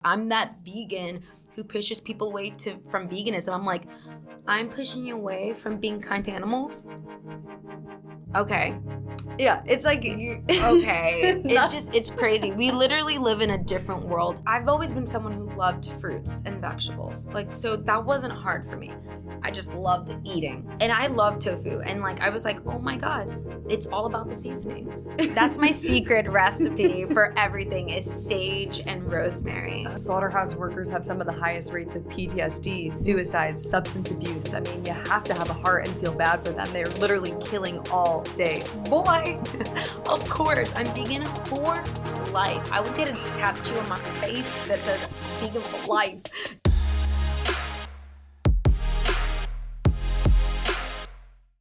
I'm that vegan who pushes people away from veganism. I'm like, I'm pushing you away from being kind to animals? Okay. Yeah, it's like okay. It's crazy. We literally live in a different world. I've always been someone who loved fruits and vegetables. So that wasn't hard for me. I just loved eating. And I love tofu. And I was like, oh my God, it's all about the seasonings. That's my secret recipe for everything is sage and rosemary. Slaughterhouse workers have some of the highest rates of PTSD, suicide, substance abuse. I mean, you have to have a heart and feel bad for them. They're literally killing all day. Boy, of course, I'm vegan for life. I would get a tattoo on my face that says vegan for life.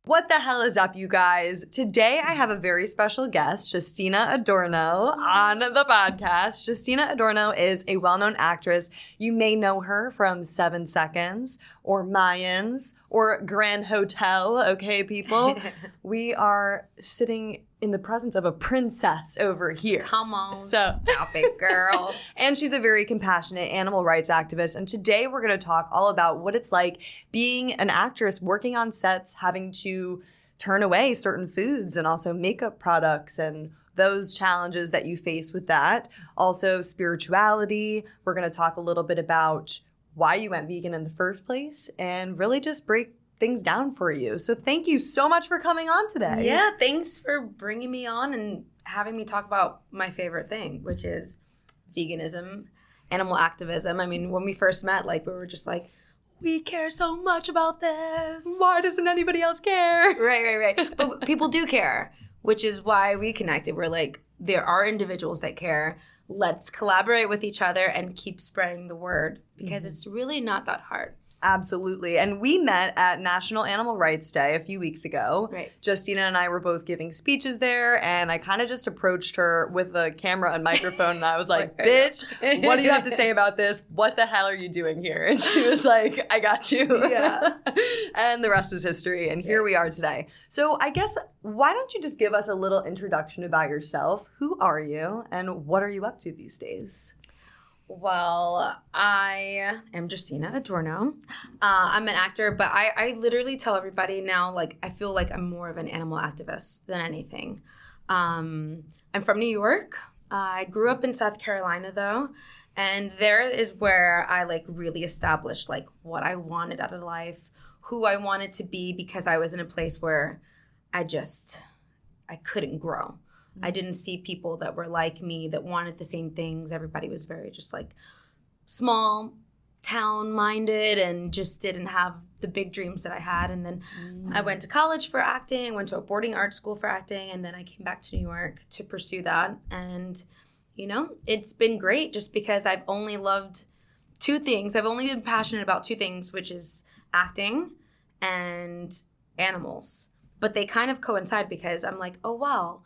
What the hell is up, you guys? Today I have a very special guest, Justina Adorno, on the podcast. Justina Adorno is a well-known actress. You may know her from 7 Seconds or Mayans or Grand Hotel, okay, people? We are sitting in the presence of a princess over here. Come on, stop it, girl. And she's a very compassionate animal rights activist. And today we're going to talk all about what it's like being an actress, working on sets, having to turn away certain foods and also makeup products and those challenges that you face with that. Also spirituality. We're going to talk a little bit about why you went vegan in the first place and really just break things down for you. So thank you so much for coming on today. Yeah, thanks for bringing me on and having me talk about my favorite thing, which is veganism, animal activism. I mean, when we first met, we were just like, we care so much about this. Why doesn't anybody else care? Right. But people do care, which is why we connected. We're like, there are individuals that care. Let's collaborate with each other and keep spreading the word because it's really not that hard. Absolutely. And we met at National Animal Rights Day a few weeks ago. Right. Justina and I were both giving speeches there, and I kind of just approached her with a camera and microphone, and I was like, bitch, what do you have to say about this? What the hell are you doing here? And she was like, I got you. Yeah. And the rest is history, and here we are today. So I guess, why don't you just give us a little introduction about yourself? Who are you, and what are you up to these days? Well, I am Justina Adorno. I'm an actor, but I literally tell everybody now, I feel like I'm more of an animal activist than anything. I'm from New York. I grew up in South Carolina, though, and there is where I, really established, what I wanted out of life, who I wanted to be, because I was in a place where I couldn't grow. I didn't see people that were like me, that wanted the same things. Everybody was very just small town minded and just didn't have the big dreams that I had. And then I went to college for acting, went to a boarding art school for acting, and then I came back to New York to pursue that. And, it's been great just because I've only loved two things. I've only been passionate about two things, which is acting and animals. But they kind of coincide because I'm like, oh, wow.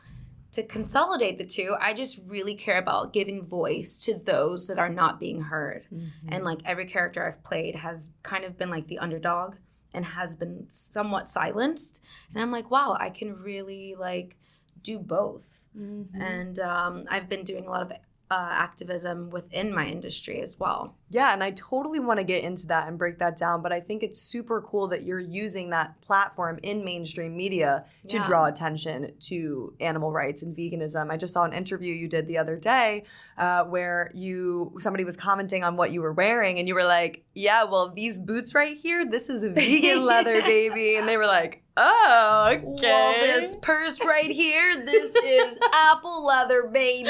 To consolidate the two, I just really care about giving voice to those that are not being heard. Mm-hmm. And every character I've played has kind of been the underdog and has been somewhat silenced. And I'm like, wow, I can really do both. Mm-hmm. And I've been doing a lot of activism within my industry as well. Yeah, and I totally want to get into that and break that down, but I think it's super cool that you're using that platform in mainstream media to draw attention to animal rights and veganism. I just saw an interview you did the other day where somebody was commenting on what you were wearing, and you were like, yeah, well, these boots right here, this is a vegan leather, baby. And they were like, oh, okay. Well, this purse right here, this is apple leather, baby.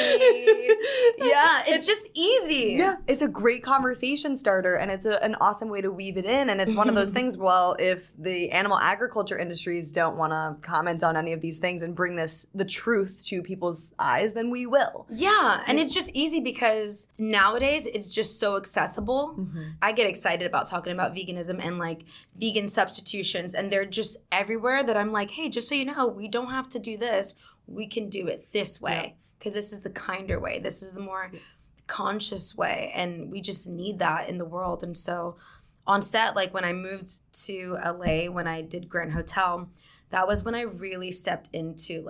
Yeah, it's just easy. Yeah, it's a great conversation starter, and it's an awesome way to weave it in. And it's one of those things, well, if the animal agriculture industries don't want to comment on any of these things and bring the truth to people's eyes, then we will. Yeah, and it's just easy because nowadays it's just so accessible. Mm-hmm. I get excited about talking about veganism and vegan substitutions, and they're just everywhere that I'm like, hey, just so you know, we don't have to do this. We can do it this way because this is the kinder way. This is the more conscious way, and we just need that in the world. And so on set, when I moved to LA, when I did Grand Hotel, that was when I really stepped into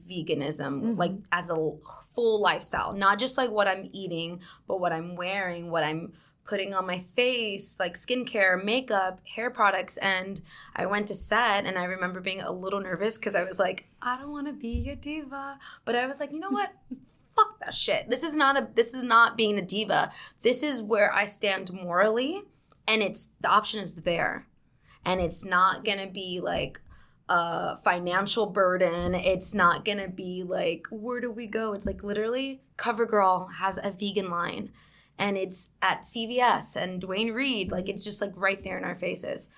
veganism, as a full lifestyle, not just like what I'm eating, but what I'm wearing, what I'm putting on my face, like skincare, makeup, hair products. And I went to set and I remember being a little nervous because I was like, I don't want to be a diva. But I was like, you know what? Fuck that shit. This is not being a diva. This is where I stand morally, and the option is there. And it's not going to be like a financial burden. It's not going to be like, where do we go? It's like literally CoverGirl has a vegan line, and it's at CVS and Dwayne Reed. Like, it's just like right there in our faces.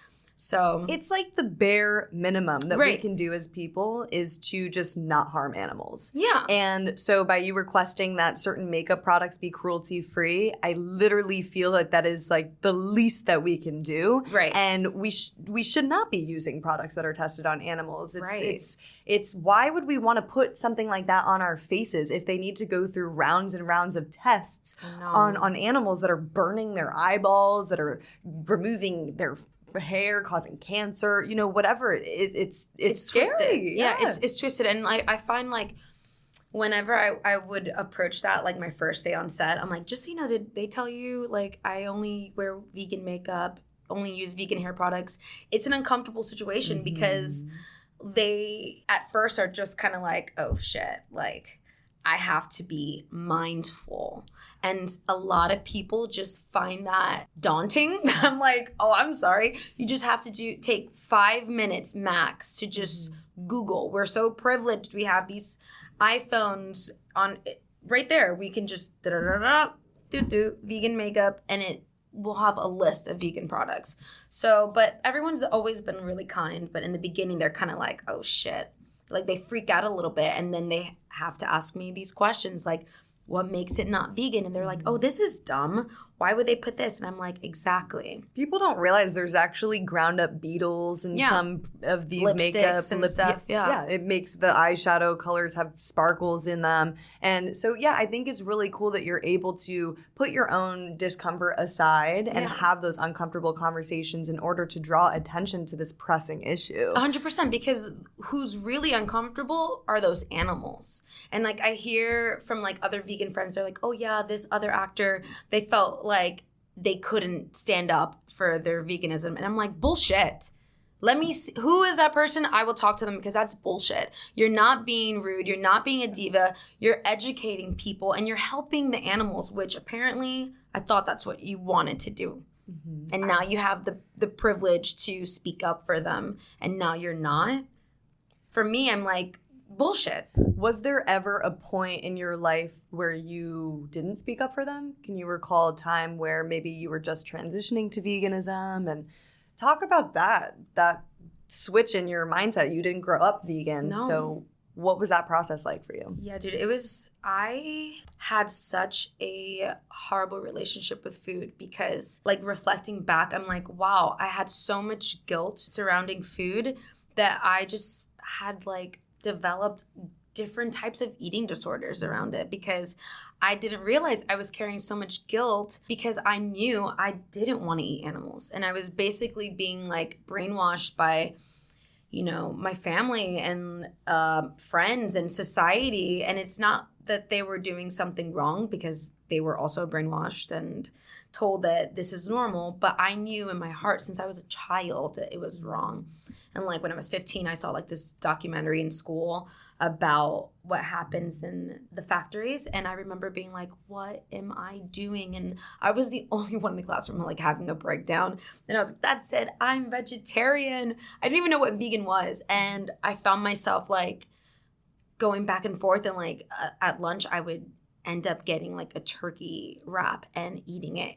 So it's like the bare minimum that we Right. can do as people is to just not harm animals. yeah. And so by you requesting that certain makeup products be cruelty free, I literally feel like that is like the least that we can do. Right. And we should not be using products that are tested on animals. Right. It's why would we want to put something like that on our faces if they need to go through rounds and rounds of tests I know. on animals that are burning their eyeballs, that are removing their hair, causing cancer, whatever. It's scary. twisted. Yeah, it's twisted. And I find like whenever I would approach that, like my first day on set, I'm like, just so you know, did they tell you like I only wear vegan makeup, only use vegan hair products? It's an uncomfortable situation because they at first are just kind of like, oh shit, like I have to be mindful. And a lot of people just find that daunting. I'm like, oh, I'm sorry. You just have to take 5 minutes max to just Google. We're so privileged. We have these iPhones on right there. We can just vegan makeup, and it will have a list of vegan products. So, but everyone's always been really kind. But in the beginning, they're kind of like, oh shit. Like they freak out a little bit, and then they have to ask me these questions like, what makes it not vegan? And they're like, oh, this is dumb. Why would they put this? And I'm like, exactly. People don't realize there's actually ground up beetles in some of these Lipsticks makeup and stuff. Yeah, it makes the eyeshadow colors have sparkles in them. And so, I think it's really cool that you're able to put your own discomfort aside and have those uncomfortable conversations in order to draw attention to this pressing issue. 100%, because who's really uncomfortable are those animals. And like I hear from like other vegan friends, they're like, oh yeah, this other actor, they felt like they couldn't stand up for their veganism. And I'm like, bullshit. Let me see. Who is that person? I will talk to them, because that's bullshit. You're not being rude. You're not being a diva. You're educating people, and you're helping the animals, which apparently I thought that's what you wanted to do. Mm-hmm. And now you have the privilege to speak up for them, and now you're not. For me, I'm like, bullshit. Was there ever a point in your life where you didn't speak up for them? Can you recall a time where maybe you were just transitioning to veganism? And talk about that switch in your mindset. You didn't grow up vegan. No. So what was that process like for you? Yeah, dude, I had such a horrible relationship with food, because like reflecting back, I'm like, wow, I had so much guilt surrounding food that I just had like developed different types of eating disorders around it, because I didn't realize I was carrying so much guilt because I knew I didn't want to eat animals. And I was basically being like brainwashed by, my family and friends and society. And it's not that they were doing something wrong, because they were also brainwashed and told that this is normal. But I knew in my heart since I was a child that it was wrong. And like when I was 15, I saw like this documentary in school about what happens in the factories. And I remember being like, what am I doing? And I was the only one in the classroom like having a breakdown. And I was like, that's it, I'm vegetarian. I didn't even know what vegan was. And I found myself like going back and forth, and like at lunch, I would end up getting like a turkey wrap and eating it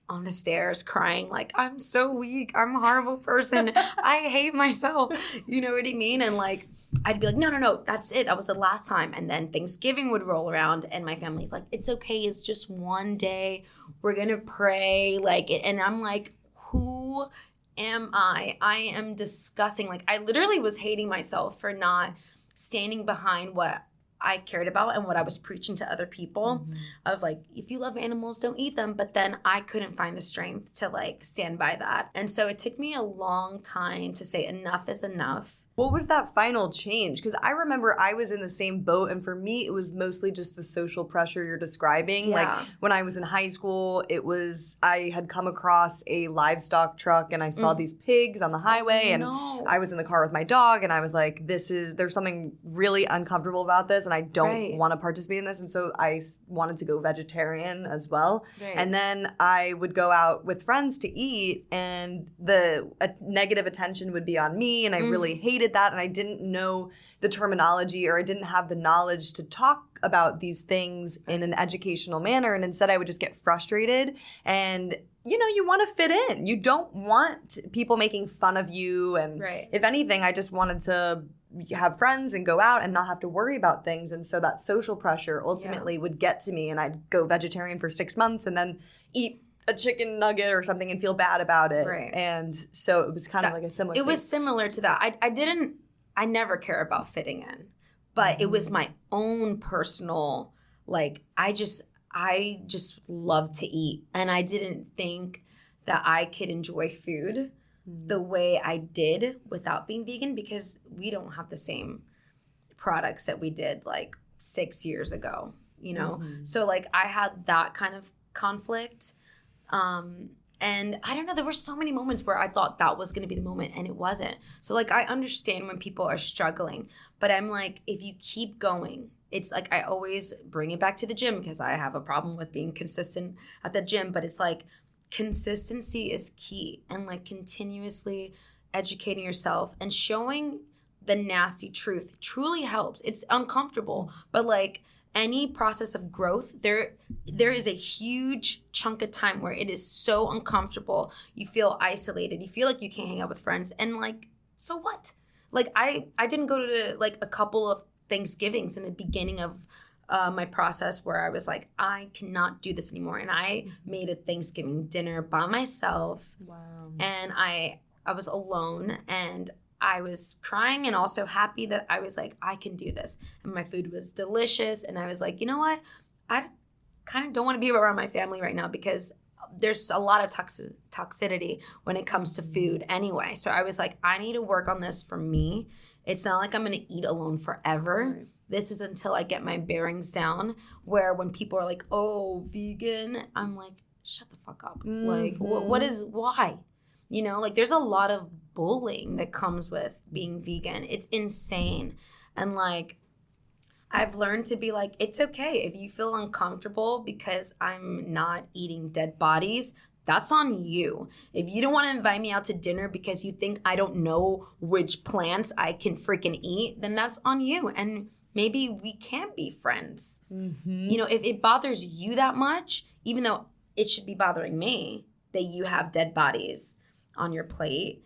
on the stairs, crying like, I'm so weak, I'm a horrible person, I hate myself. You know what I mean? And like, I'd be like, no, that's it. That was the last time. And then Thanksgiving would roll around, and my family's like, it's okay. It's just one day. We're going to pray. Like, and I'm like, who am I? I am disgusting. Like, I literally was hating myself for not standing behind what I cared about and what I was preaching to other people of like, if you love animals, don't eat them. But then I couldn't find the strength to like stand by that. And so it took me a long time to say enough is enough. What was that final change? Because I remember I was in the same boat, and for me, it was mostly just the social pressure you're describing. Yeah. Like when I was in high school, I had come across a livestock truck, and I saw these pigs on the highway, and I was in the car with my dog, and I was like, there's something really uncomfortable about this, and I don't want to participate in this. And so I wanted to go vegetarian as well. Right. And then I would go out with friends to eat, and the negative attention would be on me, and I really hated that, and I didn't know the terminology, or I didn't have the knowledge to talk about these things in an educational manner, and instead I would just get frustrated. And you want to fit in. You don't want people making fun of you, and if anything, I just wanted to have friends and go out and not have to worry about things. And so that social pressure ultimately would get to me, and I'd go vegetarian for 6 months and then eat a chicken nugget or something and feel bad about it. Right. And so it was kind of like a similar thing. It was similar to that. I never care about fitting in, but it was my own personal, like, I just love to eat. And I didn't think that I could enjoy food the way I did without being vegan, because we don't have the same products that we did like 6 years ago, So like I had that kind of conflict. And I don't know, there were so many moments where I thought that was going to be the moment, and it wasn't. So like I understand when people are struggling, but I'm like, if you keep going, it's like I always bring it back to the gym, because I have a problem with being consistent at the gym, but it's like consistency is key, and like continuously educating yourself and showing the nasty truth truly helps. It's uncomfortable, but like any process of growth, there is a huge chunk of time where it is so uncomfortable. You feel isolated. You feel like you can't hang out with friends. And like, so what? Like I didn't go to like a couple of Thanksgivings in the beginning of my process where I was like, I cannot do this anymore. And I made a Thanksgiving dinner by myself. Wow. And I was alone, and I was crying and also happy that I was like, I can do this. And my food was delicious. And I was like, you know what? I kind of don't want to be around my family right now, because there's a lot of toxicity when it comes to food anyway. So I was like, I need to work on this for me. It's not like I'm going to eat alone forever. Right. This is until I get my bearings down, where when people are like, oh, vegan, I'm like, shut the fuck up. Like, why? Like there's a lot of bullying that comes with being vegan. It's insane. And like, I've learned to be like, it's okay if you feel uncomfortable because I'm not eating dead bodies. That's on you. If you don't want to invite me out to dinner because you think I don't know which plants I can freaking eat, then that's on you. And maybe we can't be friends. If it bothers you that much, even though it should be bothering me that you have dead bodies on your plate,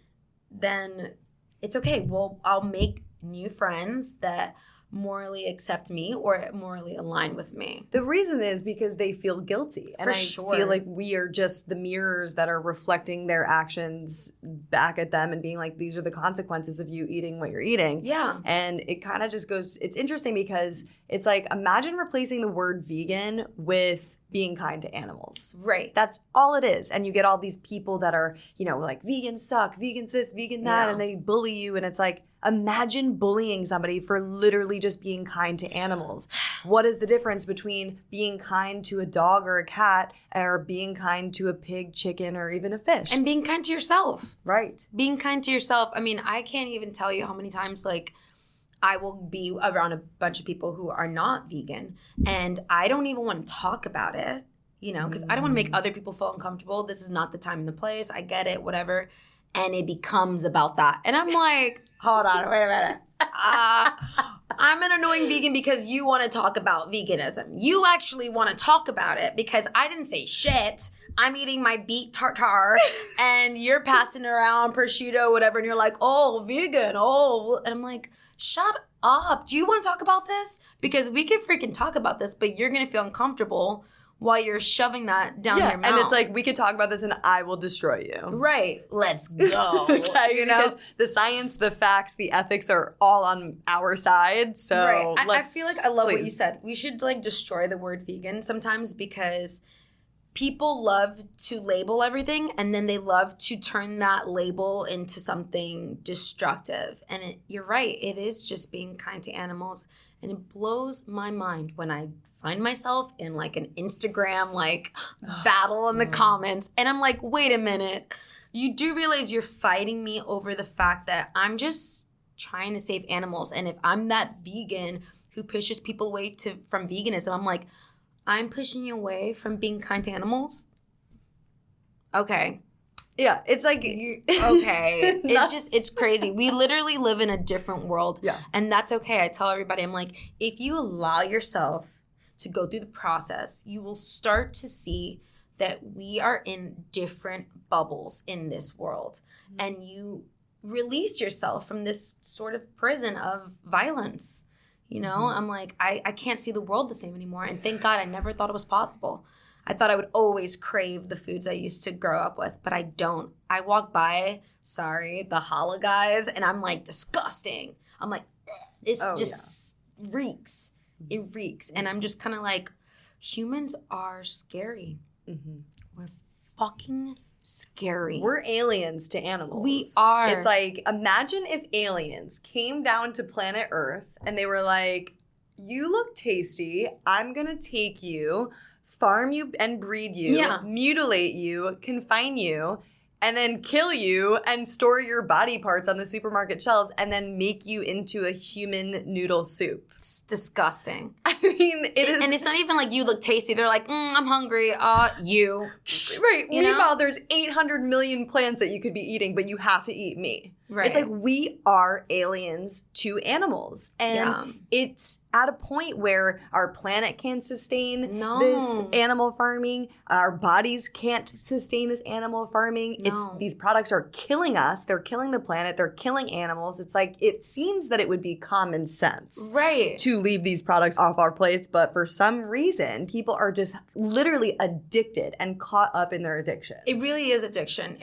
then it's okay. Well, I'll make new friends that morally accept me or morally align with me. The reason is because they feel guilty. And I feel like we are just the mirrors that are reflecting their actions back at them and being like, these are the consequences of you eating what you're eating. Yeah. And it kind of just goes, it's interesting because it's like, imagine replacing the word vegan with being kind to animals. Right. That's all it is. And you get all these people that are, like, vegans suck, vegans this, vegan that, and they bully you. And it's like, imagine bullying somebody for literally just being kind to animals. What is the difference between being kind to a dog or a cat or being kind to a pig, chicken, or even a fish? And being kind to yourself. Right. Being kind to yourself. I mean, I can't even tell you how many times, like, I will be around a bunch of people who are not vegan, and I don't even want to talk about it, because I don't want to make other people feel uncomfortable. This is not the time and the place. I get it, whatever. And it becomes about that. And I'm like, hold on, wait a minute. I'm an annoying vegan because you want to talk about veganism. You actually want to talk about it because I didn't say shit. I'm eating my beet tartare and you're passing around prosciutto, whatever, and you're like, oh, vegan, oh. And I'm like, shut up. Do you want to talk about this? Because we can freaking talk about this, but you're going to feel uncomfortable while you're shoving that down your mouth. And it's like, we could talk about this and I will destroy you. Right. Let's go. Okay, because the science, the facts, the ethics are all on our side. So right. I feel like I love what you said. We should like destroy the word vegan sometimes because people love to label everything, and then they love to turn that label into something destructive. And you're right, it is just being kind to animals. And it blows my mind when I find myself in like an Instagram like battle in the comments, and I'm like, wait a minute, you do realize you're fighting me over the fact that I'm just trying to save animals. And if I'm that vegan who pushes people away from veganism, I'm like, I'm pushing you away from being kind to animals? Okay. Yeah, it's like okay. It's crazy. We literally live in a different world. Yeah. And that's okay. I tell everybody, I'm like, if you allow yourself to go through the process, you will start to see that we are in different bubbles in this world. And you release yourself from this sort of prison of violence. You know, I'm like, I can't see the world the same anymore. And thank God I never thought it was possible. I thought I would always crave the foods I used to grow up with, but I don't. I walk by, the challah guys, and I'm like, disgusting. I'm like, reeks. It reeks. And I'm just kind of like, humans are scary. We're fucking scary. We're aliens to animals. We are. It's like, imagine if aliens came down to planet Earth and they were like, you look tasty. I'm going to take you, farm you and breed you, mutilate you, confine you, and then kill you and store your body parts on the supermarket shelves and then make you into a human noodle soup. It's disgusting. I mean, it is. And it's not even like you look tasty. They're like, I'm hungry. You. Right. Meanwhile, there's 800 million plants that you could be eating, but you have to eat me. Right. It's like we are aliens to animals. And it's at a point where our planet can't sustain this animal farming. Our bodies can't sustain this animal farming. These products are killing us. They're killing the planet. They're killing animals. It's like, it seems that it would be common sense. Right. To leave these products off our plates, but for some reason, people are just literally addicted and caught up in their addictions. It really is addiction.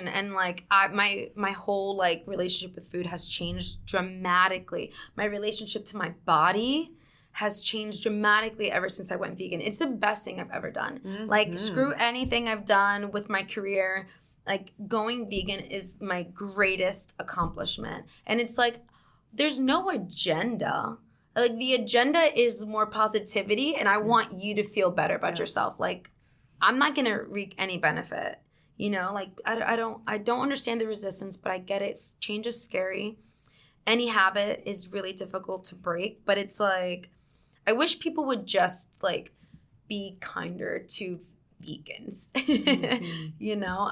And like my whole like relationship with food has changed dramatically. My relationship to my body has changed dramatically ever since I went vegan. It's the best thing I've ever done. Like, screw anything I've done with my career. Like, going vegan is my greatest accomplishment. And it's like, there's no agenda. Like, the agenda is more positivity, and I want you to feel better about yourself. Like, I'm not gonna wreak any benefit. You know, like, I don't understand the resistance, but I get it. Change is scary. Any habit is really difficult to break, but it's like, I wish people would just like be kinder to vegans. You know,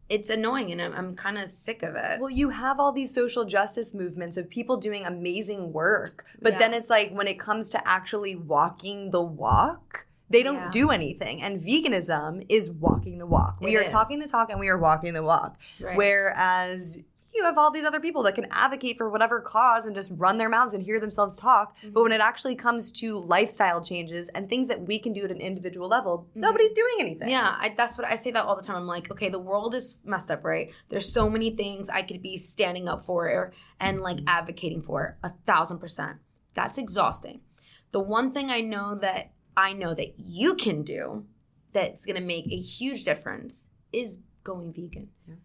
it's annoying, and I'm kind of sick of it. Well, you have all these social justice movements of people doing amazing work, but then it's like, when it comes to actually walking the walk, they don't do anything. And veganism is walking the walk. We are talking the talk and we are walking the walk. Right. Whereas you have all these other people that can advocate for whatever cause and just run their mouths and hear themselves talk. But when it actually comes to lifestyle changes and things that we can do at an individual level, nobody's doing anything. Yeah, I say that all the time. I'm like, okay, the world is messed up, right? There's so many things I could be standing up for and like advocating for 1,000%. That's exhausting. The one thing I know that you can do that's going to make a huge difference is going vegan. Yeah.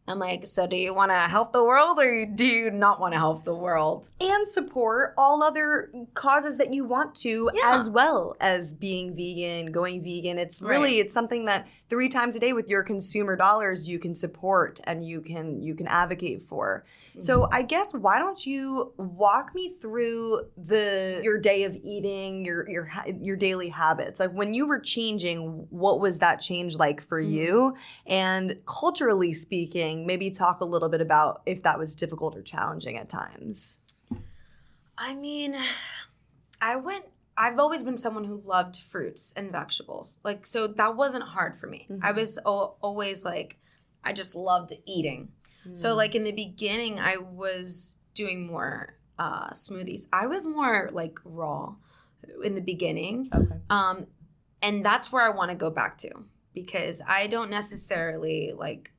I'm like, so do you want to help the world, or do you not want to help the world? And support all other causes that you want to, as well as being vegan, going vegan. It's really, it's something that 3 times a day with your consumer dollars you can support and you can advocate for. So I guess, why don't you walk me through your day of eating, your daily habits? Like, when you were changing, what was that change like for you? And culturally speaking, maybe talk a little bit about if that was difficult or challenging at times. I mean, I've always been someone who loved fruits and vegetables. Like, so that wasn't hard for me. I was always like, I just loved eating. So like, in the beginning, I was doing more smoothies. I was more like raw in the beginning. Okay. And that's where I want to go back to, because I don't necessarily like,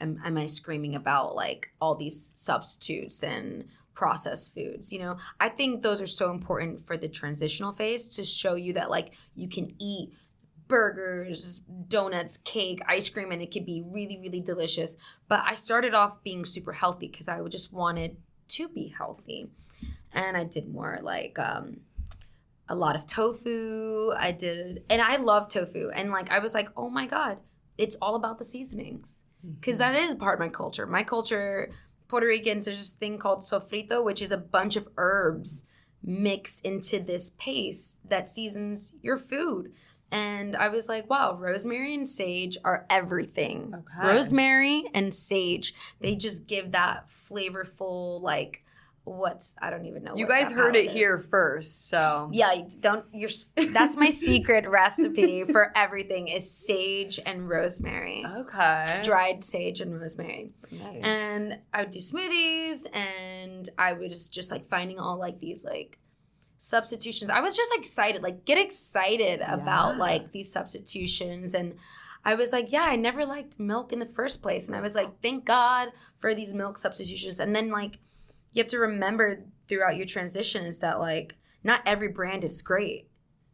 am I screaming about like all these substitutes and processed foods. You know, I think those are so important for the transitional phase to show you that like you can eat burgers, donuts, cake, ice cream, and it could be really, really delicious. But I started off being super healthy because I just wanted to be healthy. And I did more like a lot of tofu. And I love tofu. And like I was like, oh my God, it's all about the seasonings. Because that is part of my culture. My culture, Puerto Ricans, there's this thing called sofrito, which is a bunch of herbs mixed into this paste that seasons your food. And I was like, wow, rosemary and sage are everything. Okay. Rosemary and sage, they just give that flavorful, like, I don't even know. You guys heard it here first, so. Yeah, that's my secret recipe for everything is sage and rosemary. Okay. Dried sage and rosemary. Nice. And I would do smoothies, and I was just like finding all like these like substitutions. I was just excited, like get excited about like these substitutions. And I was like, yeah, I never liked milk in the first place. And I was like, thank God for these milk substitutions. And then like you have to remember throughout your transition is that like not every brand is great.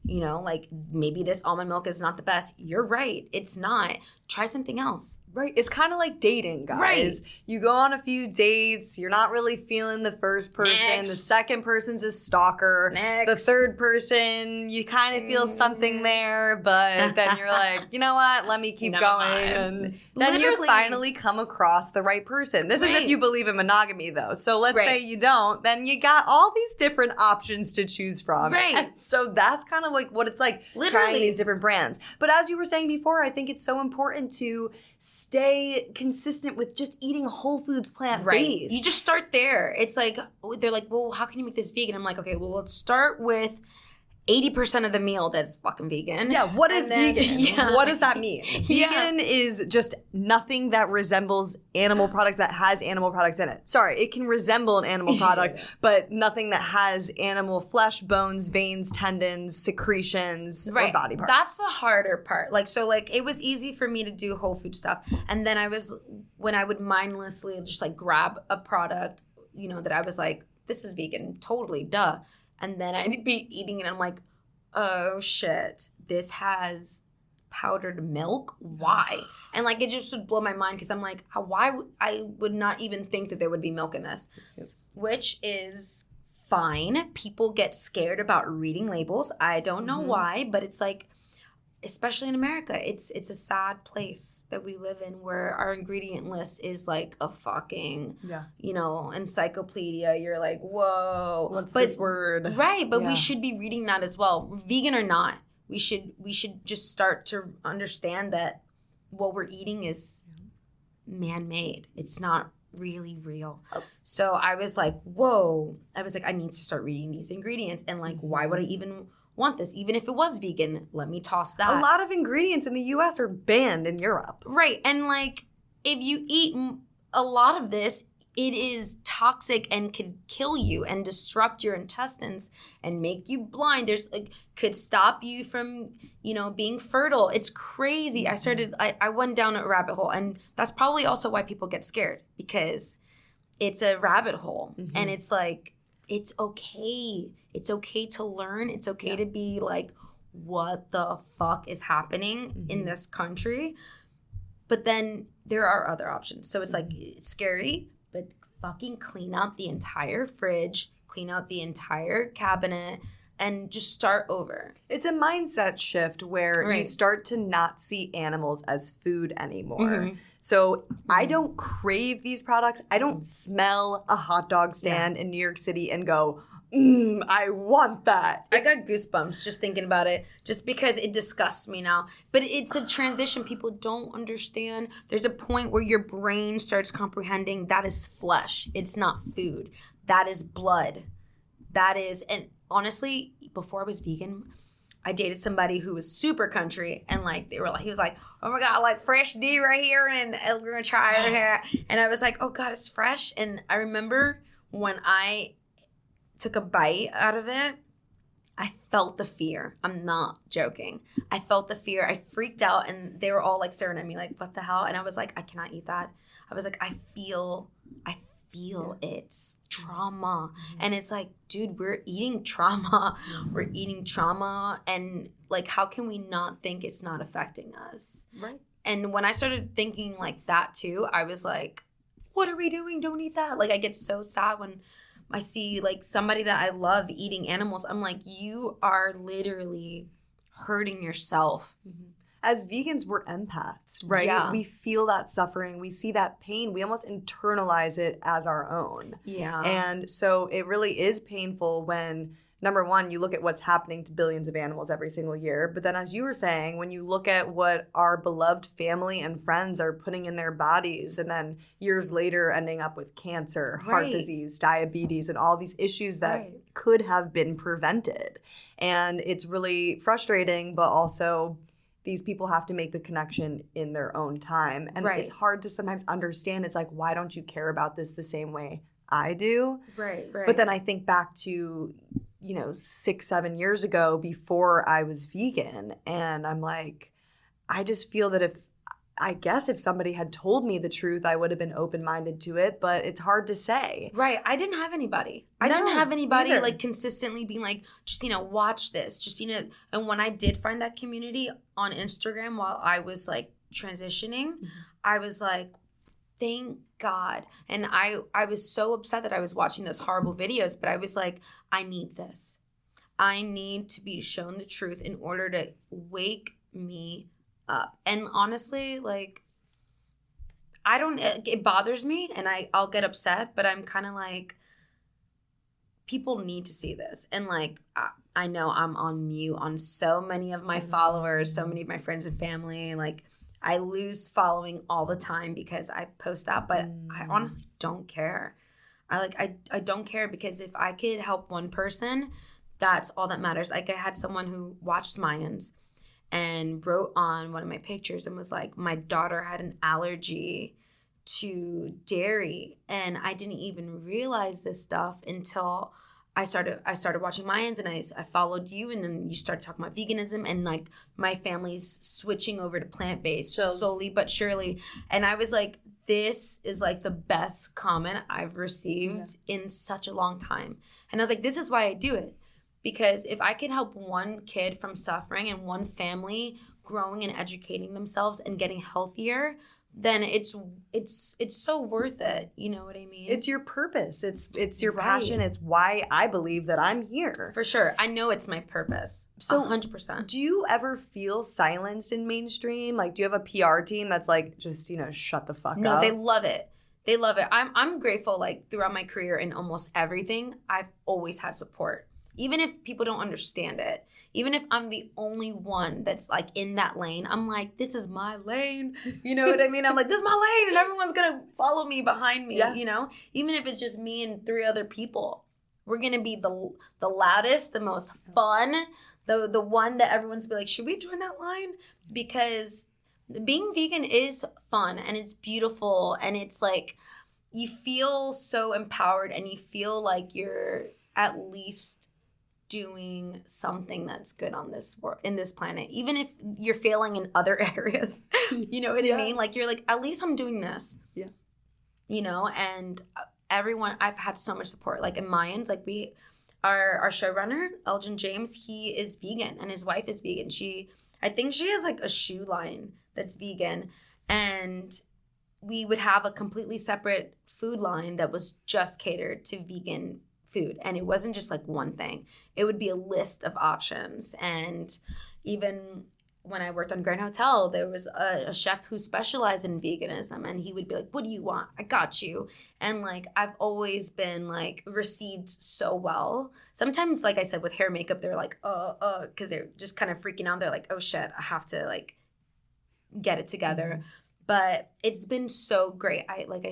You know, like maybe this almond milk is not the best. You're right. It's not. Try something else. Right. It's kind of like dating, guys. Right. You go on a few dates. You're not really feeling the first person. Next. The second person's a stalker. Next. The third person, you kind of feel something there, but then you're like, you know what? Let me keep going. And then you finally come across the right person. This is if you believe in monogamy, though. So let's say you don't. Then you got all these different options to choose from. Right. And so that's kind of like what it's like trying these different brands. But as you were saying before, I think it's so important to stay consistent with just eating whole foods plant-based. Right. You just start there. It's like, they're like, well, how can you make this vegan? I'm like, okay, well, let's start with 80% of the meal that's fucking vegan. Yeah, what is vegan? Yeah. What does that mean? Vegan is just nothing that resembles animal products that has animal products in it. Sorry, it can resemble an animal product, but nothing that has animal flesh, bones, veins, tendons, secretions, or body parts. That's the harder part. Like, so like it was easy for me to do whole food stuff. And then when I would mindlessly just like grab a product, you know, that I was like, this is vegan, totally, duh. And then I'd be eating it and I'm like, oh shit, this has powdered milk? Why? And like it just would blow my mind because I'm like, I would not even think that there would be milk in this. Which is fine. People get scared about reading labels. I don't know why, but it's like, especially in America, it's a sad place that we live in where our ingredient list is like a fucking, you know, encyclopedia. You're like, whoa. What's this word? Right, but we should be reading that as well. Vegan or not, we should just start to understand that what we're eating is man-made. It's not really real. So I was like, whoa. I was like, I need to start reading these ingredients. And like, why would I even want this? Even if it was vegan, let me toss that. A lot of ingredients in the US are banned in Europe. Right. And like, if you eat a lot of this, it is toxic and could kill you and disrupt your intestines and make you blind. There's like, could stop you from, you know, being fertile. It's crazy. I went down a rabbit hole, and that's probably also why people get scared, because it's a rabbit hole. And it's like, it's okay. It's okay to learn. It's okay to be like, what the fuck is happening in this country? But then there are other options. So it's like, it's scary, but fucking clean out the entire fridge, clean out the entire cabinet, and just start over. It's a mindset shift where you start to not see animals as food anymore. So I don't crave these products. I don't smell a hot dog stand in New York City and go, I want that. I got goosebumps just thinking about it, just because it disgusts me now. But it's a transition people don't understand. There's a point where your brain starts comprehending that is flesh. It's not food. That is blood. That is, and honestly, before I was vegan, I dated somebody who was super country, and like he was like, oh my God, like fresh D right here, and we're gonna try it here. And I was like, oh God, it's fresh. And I remember when I took a bite out of it, I felt the fear. I'm not joking. I felt the fear. I freaked out, and they were all like staring at me like, what the hell? And I was like, I cannot eat that. I was like, I feel feel it's trauma. And it's like, dude, we're eating trauma. We're eating trauma. And like, how can we not think it's not affecting us? Right. And when I started thinking like that too, I was like, what are we doing? Don't eat that. Like, I get so sad when I see like somebody that I love eating animals. I'm like, you are literally hurting yourself. As vegans, we're empaths, right? Yeah. We feel that suffering. We see that pain. We almost internalize it as our own. Yeah. And so it really is painful when, number one, you look at what's happening to billions of animals every single year. But then, as you were saying, when you look at what our beloved family and friends are putting in their bodies, and then years later ending up with cancer, heart disease, diabetes, and all these issues that could have been prevented. And it's really frustrating, but also these people have to make the connection in their own time. And it's hard to sometimes understand. It's like, why don't you care about this the same way I do? Right. But then I think back to, 6-7 years ago before I was vegan. And I'm like, I just feel that if somebody had told me the truth, I would have been open-minded to it, but it's hard to say. Right. I didn't have anybody. I didn't have anybody either. like consistently being like, Justina, watch this. Justina. And when I did find that community on Instagram while I was like transitioning, I was like, thank God. And I was so upset that I was watching those horrible videos, but I was like, I need this. I need to be shown the truth in order to wake me up. And honestly, like, it bothers me and I'll get upset, but I'm kind of like, people need to see this. And like, I know I'm on mute on so many of my followers, so many of my friends and family. Like, I lose following all the time because I post that, but I honestly don't care. I don't care, because if I could help one person, that's all that matters. Like, I had someone who watched Mayans and wrote on one of my pictures and was like, my daughter had an allergy to dairy, and I didn't even realize this stuff until I started watching Mayans, and I followed you, and then you started talking about veganism, and like my family's switching over to plant-based slowly but surely. And I was like, this is like the best comment I've received in such a long time. And I was like, this is why I do it. Because if I can help one kid from suffering and one family growing and educating themselves and getting healthier, then it's so worth it. You know what I mean? It's your purpose. It's your passion. It's why I believe that I'm here. For sure. I know it's my purpose. So 100%. Do you ever feel silenced in mainstream? Like, do you have a PR team that's like, just, shut the fuck up? No, they love it. They love it. I'm grateful, like, throughout my career in almost everything, I've always had support. Even if people don't understand it, even if I'm the only one that's like in that lane, I'm like, this is my lane. You know what I mean? I'm like, this is my lane, and everyone's gonna follow me behind me, Even if it's just me and 3 other people. We're gonna be the loudest, the most fun, the one that everyone's gonna be like, should we join that line? Because being vegan is fun and it's beautiful, and it's like, you feel so empowered and you feel like you're at least doing something that's good on this world, in this planet, even if you're failing in other areas. You know what I mean? Like, you're like, at least I'm doing this. Yeah. And everyone, I've had so much support. Like in Mayans, like our showrunner, Elgin James, he is vegan and his wife is vegan. I think she has like a shoe line that's vegan, and we would have a completely separate food line that was just catered to vegan food. And it wasn't just like one thing. It would be a list of options. And even when I worked on Grand Hotel, there was a chef who specialized in veganism, and he would be like, what do you want? I got you. And like, I've always been like received so well. Sometimes, like I said, with hair and makeup, they're like, because they're just kind of freaking out. They're like, oh shit, I have to like get it together. Mm-hmm. But it's been so great. Like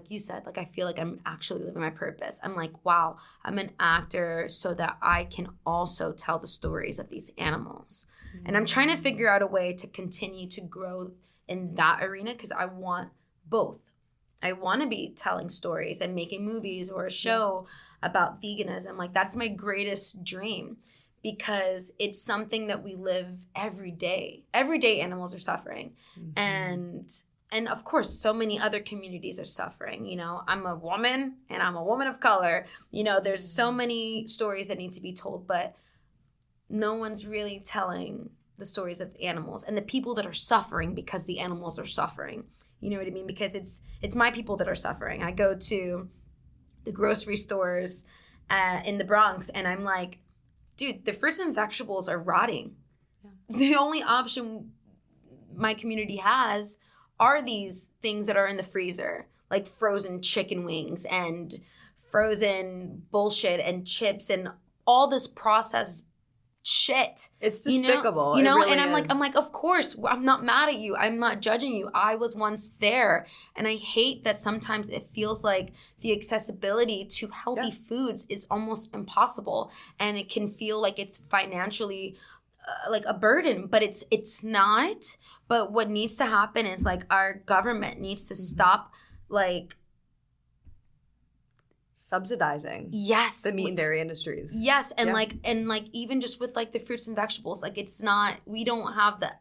you said, like, I feel like I'm actually living my purpose. I'm like, wow, I'm an actor so that I can also tell the stories of these animals. Mm-hmm. And I'm trying to figure out a way to continue to grow in that arena, because I want both. I want to be telling stories and making movies or a show about veganism. Like, that's my greatest dream, because it's something that we live every day. Every day animals are suffering. Mm-hmm. And and of course, so many other communities are suffering. You know, I'm a woman and I'm a woman of color. You know, there's so many stories that need to be told, but no one's really telling the stories of the animals and the people that are suffering because the animals are suffering. You know what I mean? Because it's my people that are suffering. I go to the grocery stores in the Bronx and I'm like, dude, the fruits and vegetables are rotting. Yeah. The only option my community has are these things that are in the freezer, like frozen chicken wings and frozen bullshit and chips and all this processed shit. It's despicable. You know? It really And is. I'm like, of course, I'm not mad at you. I'm not judging you. I was once there. And I hate that sometimes it feels like the accessibility to healthy foods is almost impossible. And it can feel like it's financially like a burden, but it's not. But what needs to happen is like our government needs to stop like subsidizing the meat and dairy industries. Yes, and like even just with like the fruits and vegetables, like it's not, we don't have the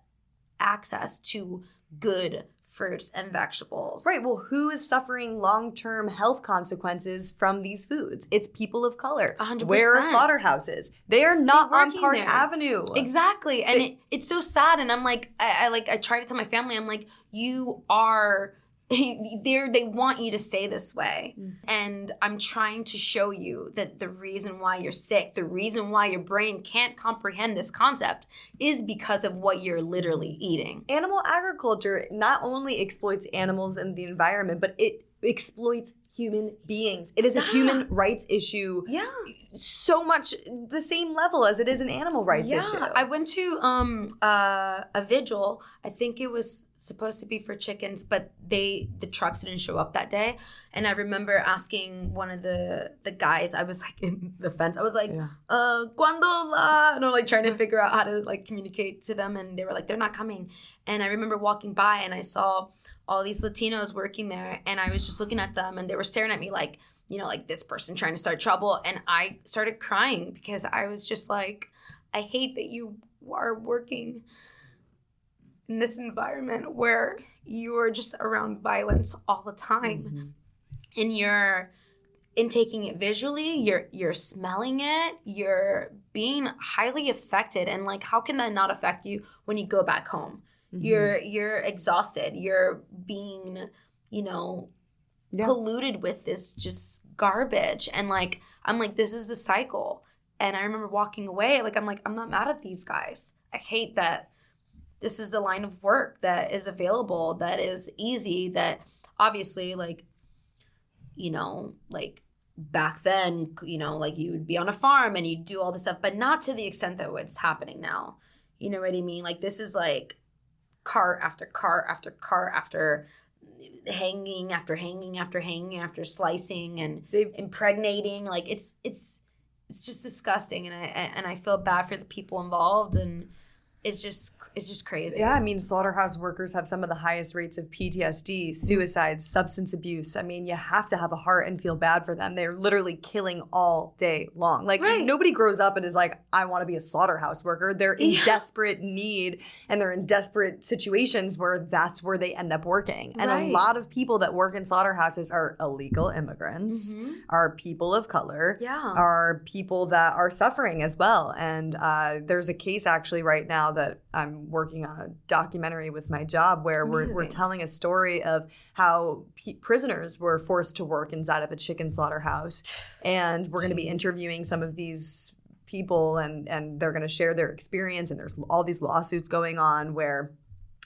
access to good fruits and vegetables. Right. Well, who is suffering long-term health consequences from these foods? It's people of color. 100%. Where are slaughterhouses? They are not on Park Avenue. Exactly. And it's so sad. And I'm like, I try to tell my family, I'm like, you are they want you to stay this way. And I'm trying to show you that the reason why you're sick, the reason why your brain can't comprehend this concept is because of what you're literally eating. Animal agriculture not only exploits animals and the environment, but it exploits human beings. It is a human rights issue. Yeah. So much the same level as it is an animal rights issue. I went to a vigil. I think it was supposed to be for chickens, but the trucks didn't show up that day. And I remember asking one of the guys, I was like in the fence, I was like, ¿Cuándo la? And I'm like trying to figure out how to like communicate to them. And they were like, they're not coming. And I remember walking by and I saw all these Latinos working there. And I was just looking at them and they were staring at me like, you know, like this person trying to start trouble. And I started crying because I was just like, I hate that you are working in this environment where you are just around violence all the time. And you're intaking it visually, you're smelling it, you're being highly affected. And like, how can that not affect you when you go back home? You're exhausted. You're being, you know, polluted with this just garbage. And like, I'm like, this is the cycle. And I remember walking away, like, I'm not mad at these guys. I hate that this is the line of work that is available, that is easy, that obviously, like, you know, like back then, you know, like you would be on a farm and you'd do all this stuff, but not to the extent that what's happening now. You know what I mean? Like, this is like cart after cart after cart after hanging after hanging after hanging after slicing and impregnating. Like it's just disgusting, and I feel bad for the people involved, and it's just crazy. Yeah, I mean, slaughterhouse workers have some of the highest rates of PTSD, suicides, substance abuse. I mean, you have to have a heart and feel bad for them. They're literally killing all day long. Like, nobody grows up and is like, I want to be a slaughterhouse worker. They're in desperate need, and they're in desperate situations where that's where they end up working. And a lot of people that work in slaughterhouses are illegal immigrants, are people of color, are people that are suffering as well. And there's a case actually right now that I'm working on a documentary with my job where we're telling a story of how prisoners were forced to work inside of a chicken slaughterhouse. And we're going to be interviewing some of these people, and they're going to share their experience. And there's all these lawsuits going on where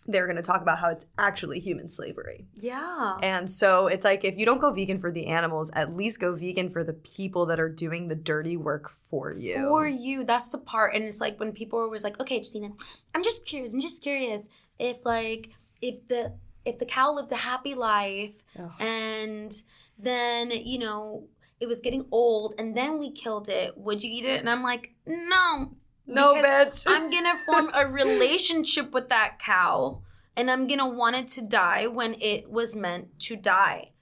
they're going to talk about how it's actually human slavery. Yeah. And so it's like, if you don't go vegan for the animals, at least go vegan for the people that are doing the dirty work for you. For you. That's the part. And it's like when people are always like, okay, Justina, I'm just curious if the cow lived a happy life and then, you know, it was getting old and then we killed it, would you eat it? And I'm like, no. No, bitch. I'm going to form a relationship with that cow, and I'm going to want it to die when it was meant to die.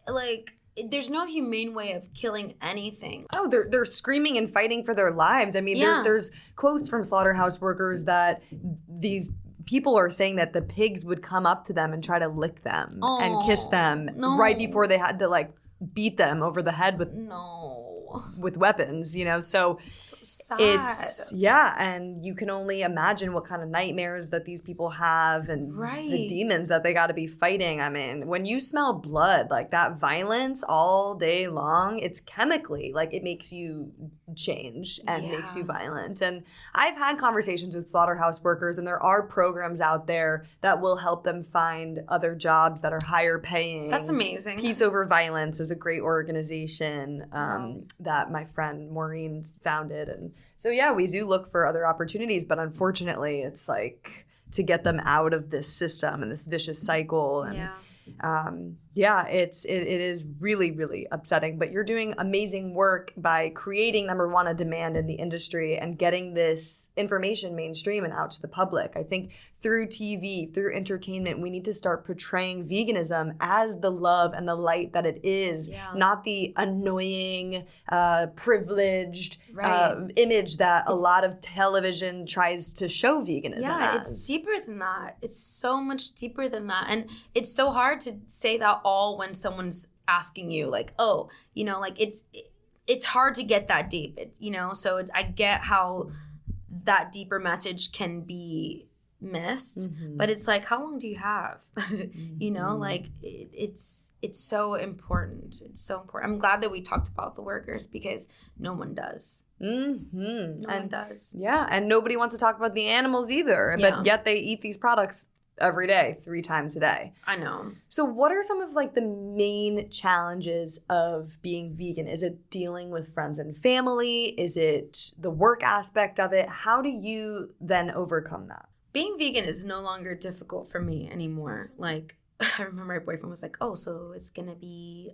Like, there's no humane way of killing anything. Oh, they're screaming and fighting for their lives. I mean, there's quotes from slaughterhouse workers that these people are saying that the pigs would come up to them and try to lick them and kiss them right before they had to like beat them over the head with weapons, you know? So sad. And you can only imagine what kind of nightmares that these people have and the demons that they got to be fighting. I mean, when you smell blood, like that violence all day long, it's chemically, like it makes you change and makes you violent. And I've had conversations with slaughterhouse workers, and there are programs out there that will help them find other jobs that are higher paying. That's amazing. Peace Over Violence is a great organization that my friend Maureen founded. And so, we do look for other opportunities, but unfortunately it's like to get them out of this system and this vicious cycle. And it is really, really upsetting. But you're doing amazing work by creating, number one, a demand in the industry and getting this information mainstream and out to the public. I think through TV, through entertainment, we need to start portraying veganism as the love and the light that it is, not the annoying, privileged image that a lot of television tries to show veganism as. It's deeper than that. It's so much deeper than that. And it's so hard to say that all when someone's asking you, like, oh, you know, like it's hard to get that deep, so I get how that deeper message can be missed, but it's like, how long do you have? Like it's so important. It's so important. I'm glad that we talked about the workers because no one does. No one does. Yeah, and nobody wants to talk about the animals either, but yet they eat these products every day, 3 times a day. I know. So what are some of like the main challenges of being vegan? Is it dealing with friends and family? Is it the work aspect of it? How do you then overcome that? Being vegan is no longer difficult for me anymore. Like, I remember my boyfriend was like, oh, so it's going to be,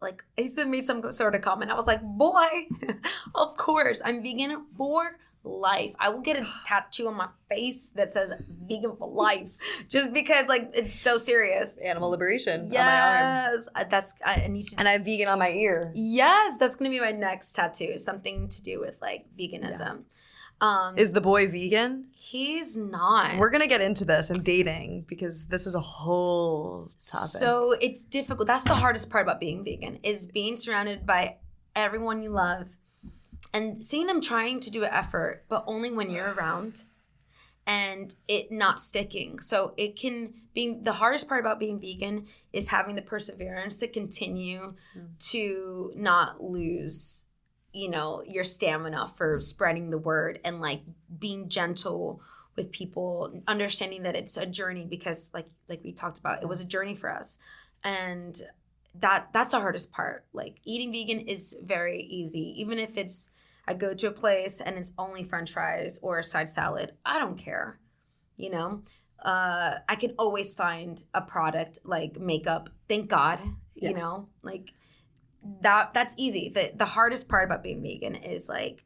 like, he made some sort of comment. I was like, boy, of course, I'm vegan for life. I will get a tattoo on my face that says vegan for life just because, like, it's so serious. Animal liberation yes. on my arm. I need to. And I have vegan on my ear. Yes, that's going to be my next tattoo. Something to do with, like, veganism. Yeah. Is the boy vegan? He's not. We're going to get into this and dating because this is a whole topic. So it's difficult. That's the hardest part about being vegan is being surrounded by everyone you love and seeing them trying to do an effort, but only when you're around and it not sticking. So it can be the hardest part about being vegan is having the perseverance to continue to not lose your stamina for spreading the word and like being gentle with people, understanding that it's a journey because like we talked about, it was a journey for us. And that's the hardest part. Like eating vegan is very easy. Even if I go to a place and it's only French fries or a side salad, I don't care. I can always find a product like makeup. Thank God, like that's easy. The hardest part about being vegan is like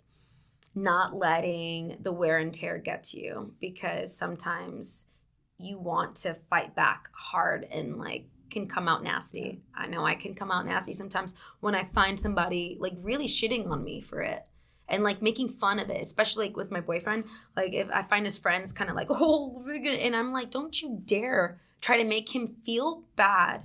not letting the wear and tear get to you because sometimes you want to fight back hard and like can come out nasty. I know I can come out nasty sometimes when I find somebody like really shitting on me for it and like making fun of it, especially like with my boyfriend. Like if I find his friends kind of like, oh, vegan, and I'm like, don't you dare try to make him feel bad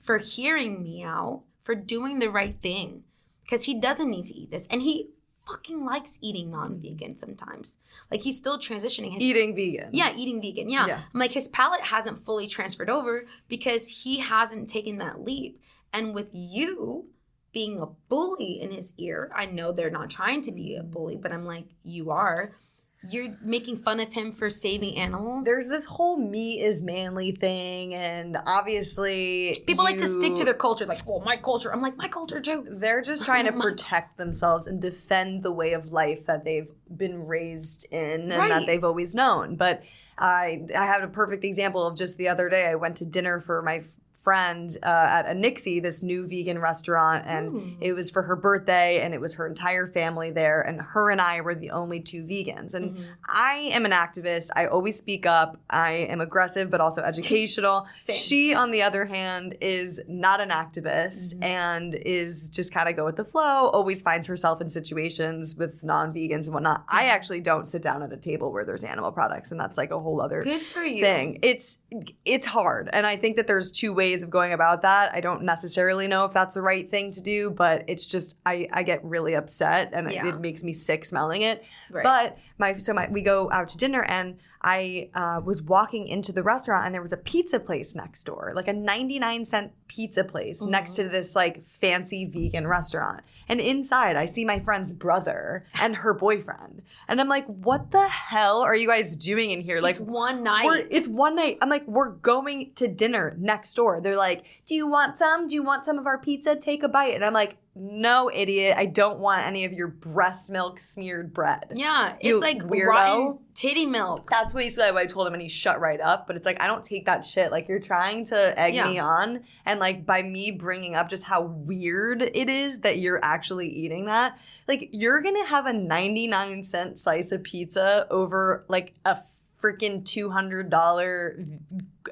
for hearing me out, for doing the right thing, because he doesn't need to eat this. And he fucking likes eating non-vegan sometimes. Like he's still transitioning. Eating vegan. Yeah, eating vegan. Yeah. I'm like his palate hasn't fully transferred over because he hasn't taken that leap. And with you being a bully in his ear, I know they're not trying to be a bully, but I'm like, you are. You're making fun of him for saving animals. There's this whole meat is manly thing, and obviously people like to stick to their culture, like, well, my culture. I'm like, my culture too. They're just trying to protect themselves and defend the way of life that they've been raised in and that they've always known. But I have a perfect example of just the other day. I went to dinner for my friend at a Nixie, this new vegan restaurant, and it was for her birthday, and it was her entire family there, and her and I were the only two vegans. And I am an activist. I always speak up. I am aggressive, but also educational. She, on the other hand, is not an activist and is just kind of go with the flow, always finds herself in situations with non-vegans and whatnot. I actually don't sit down at a table where there's animal products, and that's like a whole other Good for you. thing. It's hard, and I think that there's two ways of going about that. I don't necessarily know if that's the right thing to do, but it's just I get really upset, and it makes me sick smelling it. Right. But we go out to dinner, and I was walking into the restaurant, and there was a pizza place next door, like a 99-cent pizza place next to this like fancy vegan restaurant. And inside, I see my friend's brother and her boyfriend, and I'm like, "What the hell are you guys doing in here?" Like, it's one night. It's one night. I'm like, "We're going to dinner next door." They're like, "Do you want some? Do you want some of our pizza? Take a bite." And I'm like, "No, idiot. I don't want any of your breast milk smeared bread." Yeah, it's You like weirdo. rotten titty milk. That's basically what I told him, and he shut right up. But it's like, I don't take that shit. Like, you're trying to egg me on, and like by me bringing up just how weird it is that you're actually eating that, like you're gonna have a 99-cent slice of pizza over like a freaking $200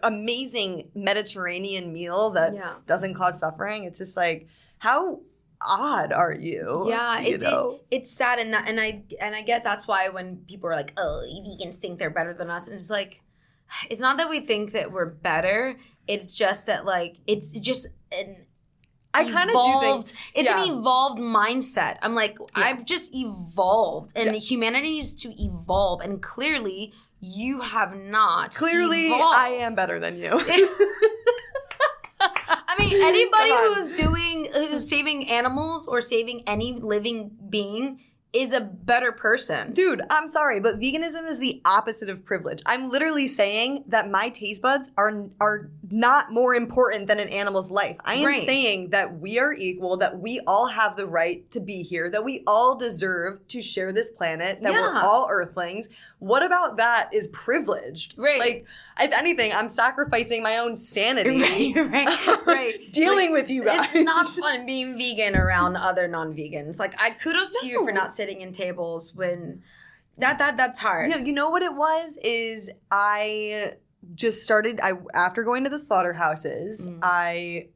amazing Mediterranean meal that doesn't cause suffering. It's just like, how odd are you? Yeah, you know? it's sad, and I get that's why when people are like, "Oh, vegans think they're better than us," and it's like, it's not that we think that we're better. It's just that like it's just an I kind of do think it's an evolved mindset. I'm like, I've just evolved, and humanity needs to evolve, and clearly you have not. Clearly, evolved. I am better than you. I mean, anybody who's saving animals or saving any living being is a better person. Dude, I'm sorry, but veganism is the opposite of privilege. I'm literally saying that my taste buds are not more important than an animal's life. I am saying that we are equal, that we all have the right to be here, that we all deserve to share this planet, that we're all earthlings. What about that is privileged? Right. Like, if anything, I'm sacrificing my own sanity. Right. Dealing with you guys. It's not fun being vegan around other non-vegans. Like, I kudos to you for not sitting in tables when that's hard. You know what it was? Is I just started, after going to the slaughterhouses, I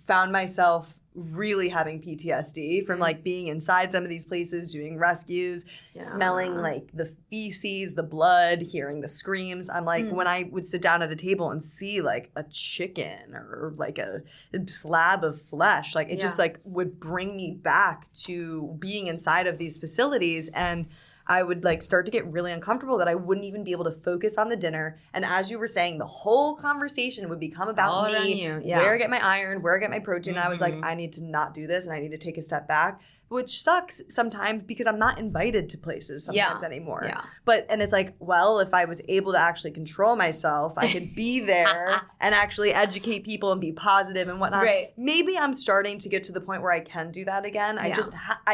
found myself really having PTSD from like being inside some of these places, doing rescues, smelling like the feces, the blood, hearing the screams. I'm like, when I would sit down at a table and see like a chicken or like a slab of flesh, like it just like would bring me back to being inside of these facilities, and I would like start to get really uncomfortable that I wouldn't even be able to focus on the dinner. And as you were saying, the whole conversation would become about all me, where I get my iron, where I get my protein. And I was like, I need to not do this, and I need to take a step back, which sucks sometimes because I'm not invited to places sometimes anymore. Yeah. And it's like, well, if I was able to actually control myself, I could be there and actually educate people and be positive and whatnot. Right. Maybe I'm starting to get to the point where I can do that again. I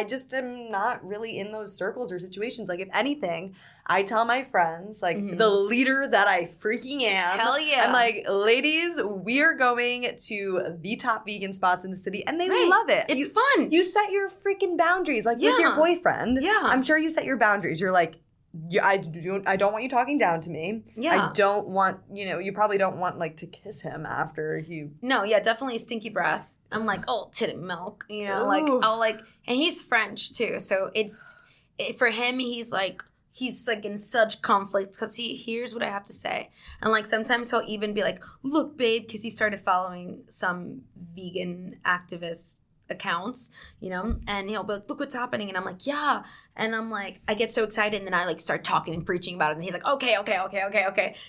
just am not really in those circles or situations. Like, if anything, I tell my friends, like the leader that I freaking am. Hell yeah. I'm like, ladies, we are going to the top vegan spots in the city, and they love it. It's fun. You set your freaking boundaries, like with your boyfriend. Yeah. I'm sure you set your boundaries. You're like, I don't want you talking down to me. Yeah. I don't want, you probably don't want like to kiss him after he. No, definitely stinky breath. I'm like, oh, titty milk, Ooh. like I'll like, and he's French too, so for him, he's like in such conflict because he hears what I have to say, and like sometimes he'll even be like, look, babe, because he started following some vegan activist accounts, and he'll be like, look what's happening, and I'm like, yeah. And I'm like, I get so excited, and then I like start talking and preaching about it, and he's like, okay,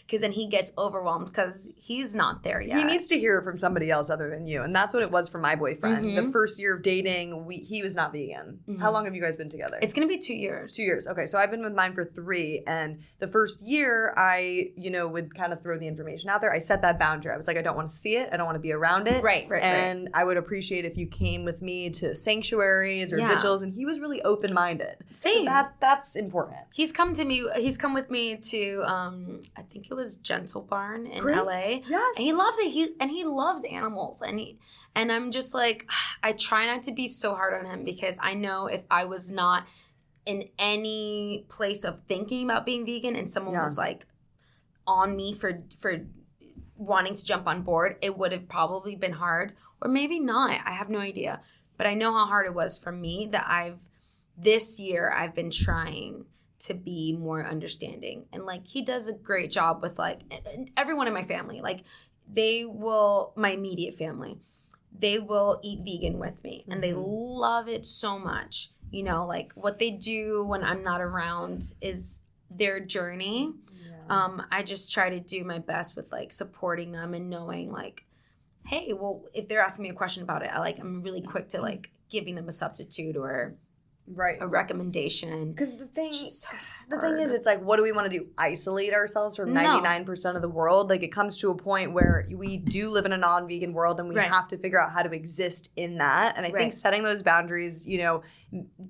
because then he gets overwhelmed because he's not there yet. He needs to hear it from somebody else other than you, and that's what it was for my boyfriend. The first year of dating, he was not vegan. How long have you guys been together? It's gonna be 2 years. 2 years. Okay, so I've been with mine for 3, and the first year I, would kind of throw the information out there. I set that boundary. I was like, I don't want to see it. I don't want to be around it. Right. And I would appreciate if you came with me to sanctuaries or vigils, and he was really open-minded. Same. That's important. He's come with me to I think it was Gentle Barn in LA. Yes. And he loves it. He loves animals. And I'm just like, I try not to be so hard on him, because I know if I was not in any place of thinking about being vegan and someone was like on me for wanting to jump on board, it would have probably been hard, or maybe not. I have no idea. But I know how hard it was for me that this year I've been trying to be more understanding. And like, he does a great job with like everyone in my family. Like, my immediate family, they will eat vegan with me, and they love it so much. You know, like what they do when I'm not around is their journey. I just try to do my best with like supporting them and knowing like, hey, well, if they're asking me a question about it, I'm really quick to like giving them a substitute or a recommendation. Because the thing is, it's like, what do we want to do? Isolate ourselves from 99% of the world? Like, it comes to a point where we do live in a non-vegan world, and we have to figure out how to exist in that. And I think setting those boundaries, you know,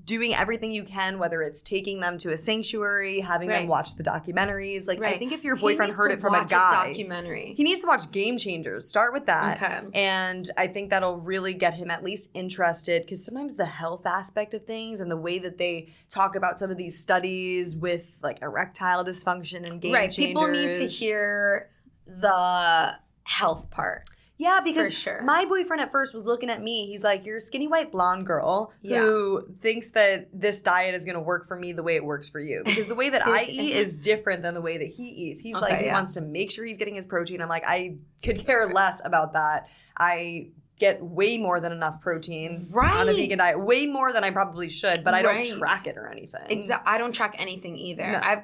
doing everything you can, whether it's taking them to a sanctuary, having them watch the documentaries. Like, I think if your boyfriend heard it from a guy, documentary. He needs to watch Game Changers. Start with that. Okay. And I think that'll really get him at least interested, because sometimes the health aspect of things and the way that they talk about some of these studies with like erectile dysfunction and game changers. People need to hear the health part. Yeah, because for sure. My boyfriend at first was looking at me. He's like, you're a skinny white blonde girl who thinks that this diet is going to work for me the way it works for you. Because the way that I eat is different than the way that he eats. He's he wants to make sure he's getting his protein. I'm like, I could care less about that. I get way more than enough protein on a vegan diet. Way more than I probably should, but I don't track it or anything. Exactly. I don't track anything either. No.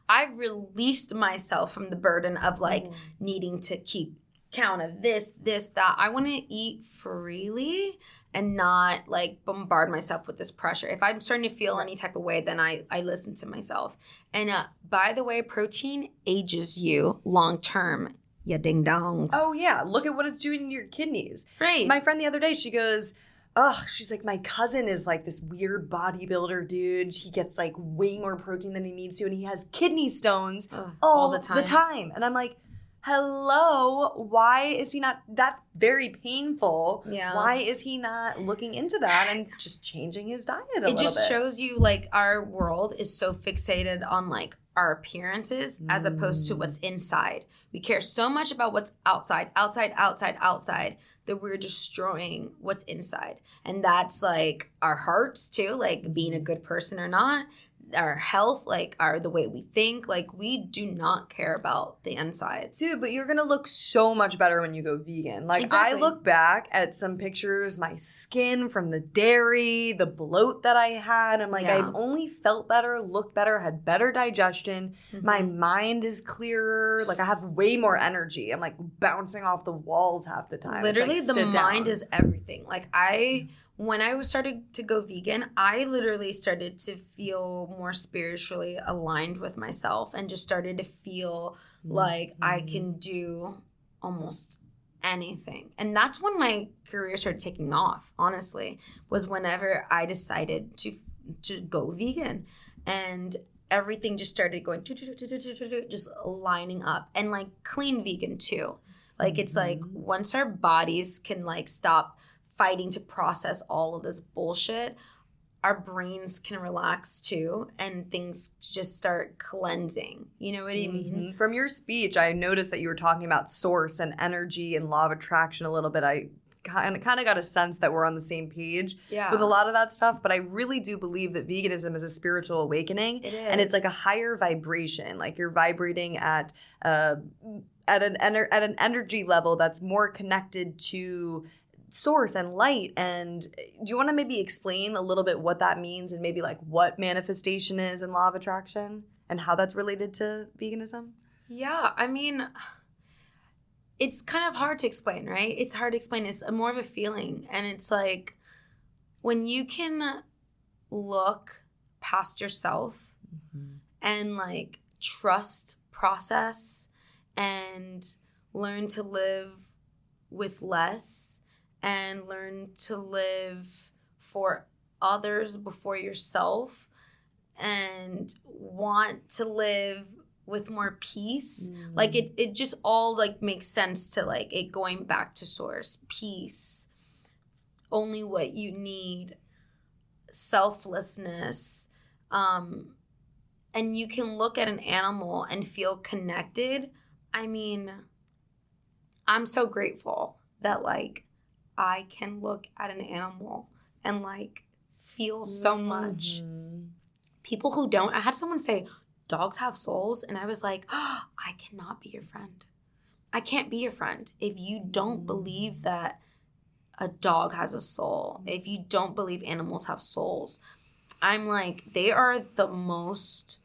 I've released myself from the burden of like needing to keep count of this, that. I want to eat freely and not like bombard myself with this pressure. If I'm starting to feel any type of way, then I listen to myself. And by the way, protein ages you long term. Ya ding dongs. Oh yeah, look at what it's doing in your kidneys. Right. My friend the other day, she goes, she's like, my cousin is like this weird bodybuilder dude. He gets like way more protein than he needs to, and he has kidney stones all the time. And I'm like, hello, why is he not? That's very painful. Yeah. Why is he not looking into that and just changing his diet a little bit? It just shows you like our world is so fixated on like our appearances as opposed to what's inside. We care so much about what's outside, that we're destroying what's inside. And that's like our hearts too, like being a good person or not. Our health, like the way we think, like we do not care about the insides. Dude, but you're gonna look so much better when you go vegan. Like I look back at some pictures, my skin from the dairy, the bloat that I had. I'm like, I've only felt better, looked better, had better digestion. My mind is clearer. Like I have way more energy. I'm like bouncing off the walls half the time. Literally, like, the mind is everything. Like when I was started to go vegan, I literally started to feel more spiritually aligned with myself and just started to feel like I can do almost anything. And that's when my career started taking off, honestly, was whenever I decided to go vegan. And everything just started going, just lining up. And like clean vegan too. Like it's like once our bodies can like stop fighting to process all of this bullshit, our brains can relax too, and things just start cleansing. You know what I mean? From your speech, I noticed that you were talking about source and energy and law of attraction a little bit. I kind of got a sense that we're on the same page with a lot of that stuff, but I really do believe that veganism is a spiritual awakening. It is. And it's like a higher vibration. Like you're vibrating at an energy level that's more connected to source and light. And do you want to maybe explain a little bit what that means and maybe like what manifestation is in law of attraction and how that's related to veganism? Yeah, I mean, it's kind of hard to explain, right? It's hard to explain. It's more of a feeling. And it's like when you can look past yourself and like trust process and learn to live with less and learn to live for others before yourself, and want to live with more peace. Like it just all like makes sense to like it going back to source. Peace, only what you need, selflessness, and you can look at an animal and feel connected. I mean, I'm so grateful that like I can look at an animal and like feel so much. People who don't, I had someone say, dogs have souls, and I was like, oh, I cannot be your friend. I can't be your friend if you don't believe that a dog has a soul, if you don't believe animals have souls. I'm like, they are the most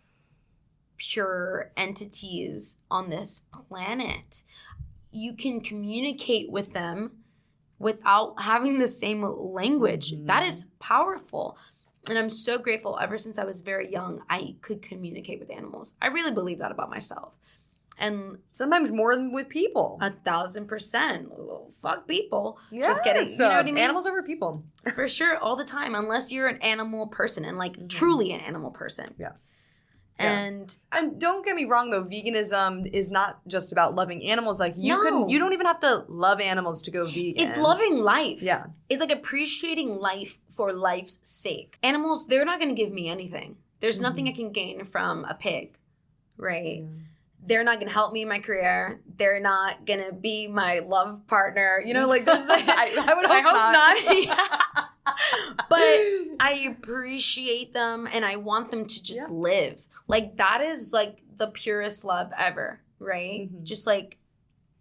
pure entities on this planet. You can communicate with them without having the same language. That is powerful. And I'm so grateful. Ever since I was very young, I could communicate with animals. I really believe that about myself. And sometimes more than with people. 1,000%. Well, fuck people. Yes. Just kidding. You know what I mean? Animals over people. For sure, all the time, unless you're an animal person and like truly an animal person. Yeah. And don't get me wrong though, veganism is not just about loving animals. Like you don't even have to love animals to go vegan. It's loving life. Yeah. It's like appreciating life for life's sake. Animals, they're not going to give me anything. There's nothing I can gain from a pig, right? Yeah. They're not going to help me in my career. They're not going to be my love partner. You know, like there's like I would hope not. But I appreciate them and I want them to just live. Like that is like the purest love ever, right? Just like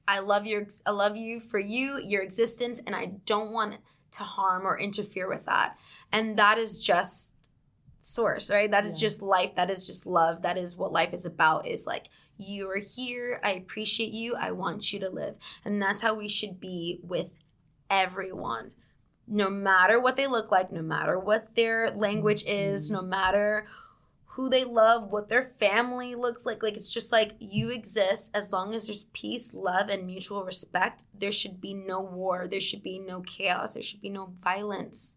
I love you for your existence, and I don't want to harm or interfere with that. And that is just source, right? That is just life. That is just love. That is what life is about, is like, you are here. I appreciate you. I want you to live. And that's how we should be with everyone. No matter what they look like, no matter what their language is, no matter who they love, what their family looks like. Like, it's just like, you exist. As long as there's peace, love, and mutual respect, there should be no war. There should be no chaos. There should be no violence.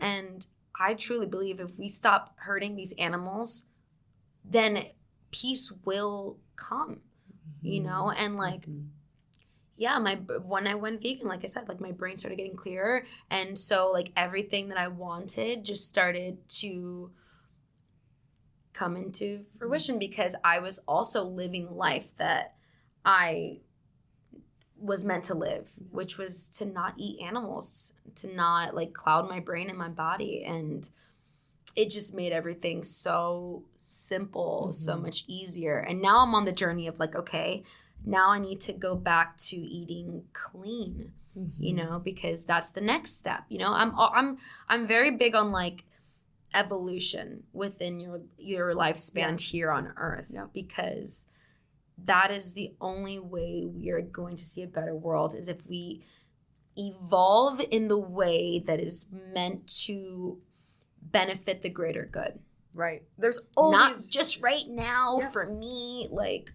And I truly believe if we stop hurting these animals, then peace will come, you know? And like, when I went vegan, like I said, like my brain started getting clearer. And so like everything that I wanted just started to come into fruition, because I was also living the life that I was meant to live, which was to not eat animals, to not like cloud my brain and my body. And it just made everything so simple, so much easier. And now I'm on the journey of like, okay, now I need to go back to eating clean, you know, because that's the next step. You know, I'm very big on like evolution within your lifespan here on Earth, because that is the only way we are going to see a better world, is if we evolve in the way that is meant to benefit the greater good. Right. There's always, not just right now for me, like,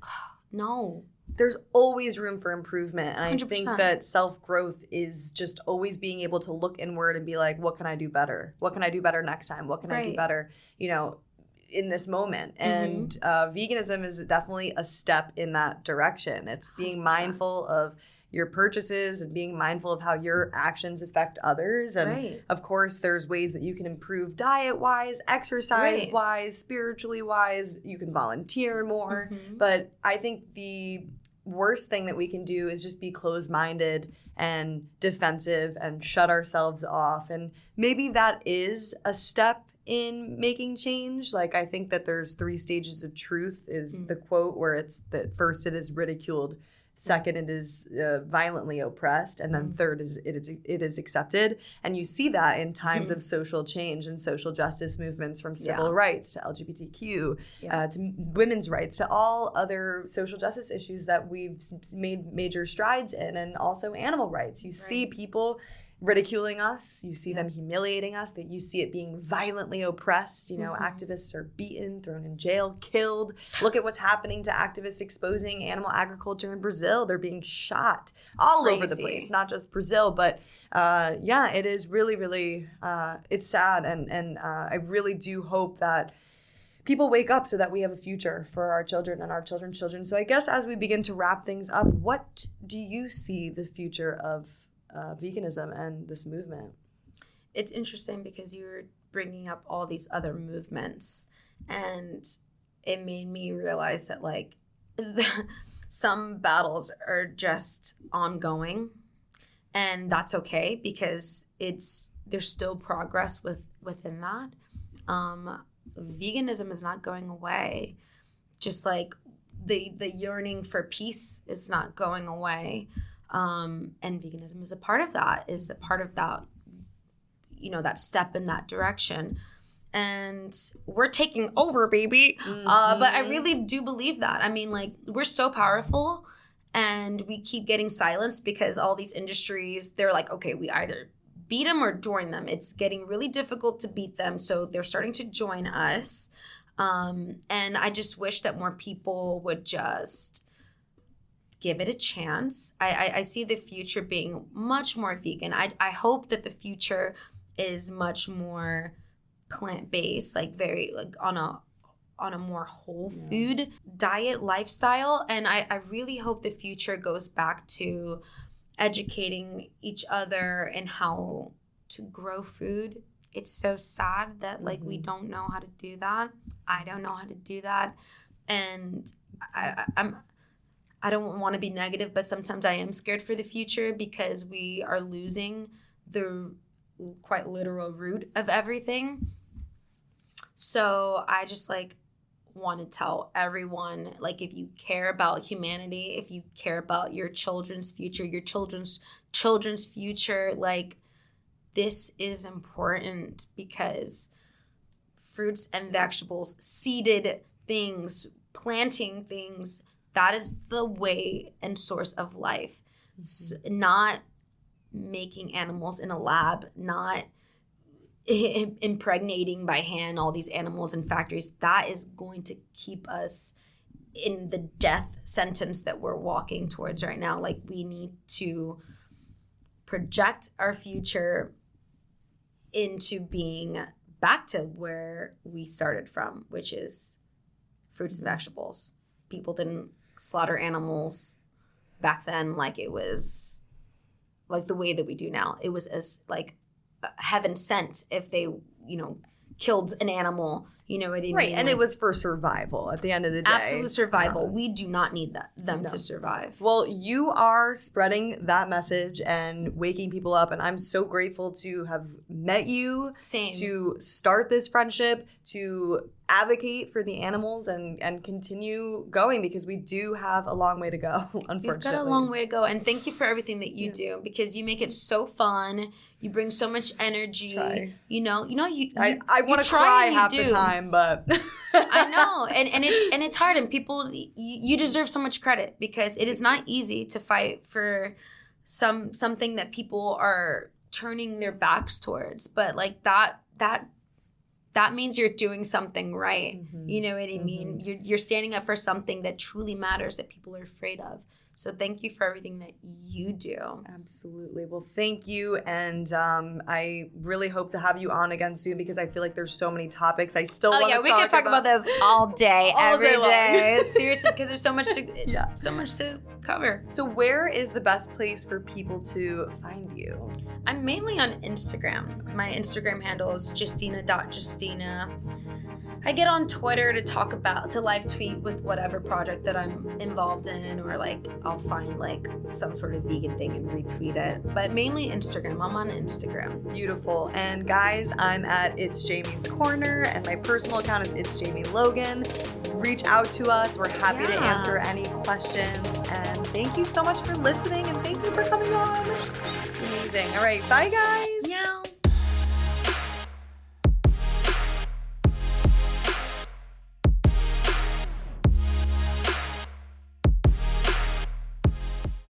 no. There's always room for improvement. And 100%. I think that self-growth is just always being able to look inward and be like, what can I do better? What can I do better next time? What can I do better, you know, in this moment? And veganism is definitely a step in that direction. It's being 100%. Mindful of your purchases and being mindful of how your actions affect others. And of course, there's ways that you can improve diet-wise, exercise-wise, spiritually-wise. You can volunteer more. But I think the worst thing that we can do is just be closed-minded and defensive and shut ourselves off. And maybe that is a step in making change. Like, I think that there's 3 stages of truth is the quote, where it's that first it is ridiculed, second it is violently oppressed, and then third is it is accepted. And you see that in times of social change and social justice movements, from civil rights to LGBTQ to women's rights to all other social justice issues that we've made major strides in, and also animal rights. You see people ridiculing us, you see them humiliating us, that you see it being violently oppressed. You know, activists are beaten, thrown in jail, killed. Look at what's happening to activists exposing animal agriculture in Brazil. They're being shot all over the place, not just Brazil. But it is really, really, it's sad. And I really do hope that people wake up so that we have a future for our children and our children's children. So I guess as we begin to wrap things up, what do you see the future of veganism and this movement? It's interesting because you were bringing up all these other movements, and it made me realize that like some battles are just ongoing, and that's okay because there's still progress within that. Veganism is not going away, just like the yearning for peace is not going away, and veganism is a part of that, that step in that direction. And we're taking over, baby. But I really do believe that. I mean, like, we're so powerful, and we keep getting silenced because all these industries, they're like, okay, we either beat them or join them. It's getting really difficult to beat them, so they're starting to join us. And I just wish that more people would just give it a chance. I see the future being much more vegan. I hope that the future is much more plant-based, like very like on a more whole food diet lifestyle. And I really hope the future goes back to educating each other in how to grow food. It's so sad that like we don't know how to do that. I don't know how to do that. And I don't want to be negative, but sometimes I am scared for the future because we are losing the quite literal root of everything. So I just like want to tell everyone, like, if you care about humanity, if you care about your children's future, your children's future, like, this is important, because fruits and vegetables, seeded things, planting things, that is the way and source of life. Not making animals in a lab, not impregnating by hand all these animals in factories. That is going to keep us in the death sentence that we're walking towards right now. Like, we need to project our future into being back to where we started from, which is fruits and vegetables. People didn't slaughter animals back then like it was like the way that we do now. It was as like heaven sent if they, killed an animal. You know what I mean? Right, and it was for survival at the end of the day. Absolute survival. We do not need them to survive. Well, you are spreading that message and waking people up, and I'm so grateful to have met you. Same. To start this friendship, to advocate for the animals and continue going, because we do have a long way to go, unfortunately. You've got a long way to go, and thank you for everything that you do, because you make it so fun. You bring so much energy. Try. I want to cry half the time, but I know, and it's hard, and people, you deserve so much credit, because it is not easy to fight for something that people are turning their backs towards, but like that means you're doing something right. You know what I mean? You're standing up for something that truly matters, that people are afraid of. So thank you for everything that you do. Absolutely. Well, thank you. And I really hope to have you on again soon, because I feel like there's so many topics I still want to talk about. We can talk about this all day, every day. Seriously, because there's so much to cover. So where is the best place for people to find you? I'm mainly on Instagram. My Instagram handle is justina.justina. I get on Twitter to live tweet with whatever project that I'm involved in, or like I'll find like some sort of vegan thing and retweet it. But mainly Instagram. I'm on Instagram. Beautiful. And guys, I'm at It's Jamie's Corner, and my personal account is It's Jamie Logan. Reach out to us. We're happy to answer any questions. And thank you so much for listening, and thank you for coming on. It's amazing. All right. Bye, guys.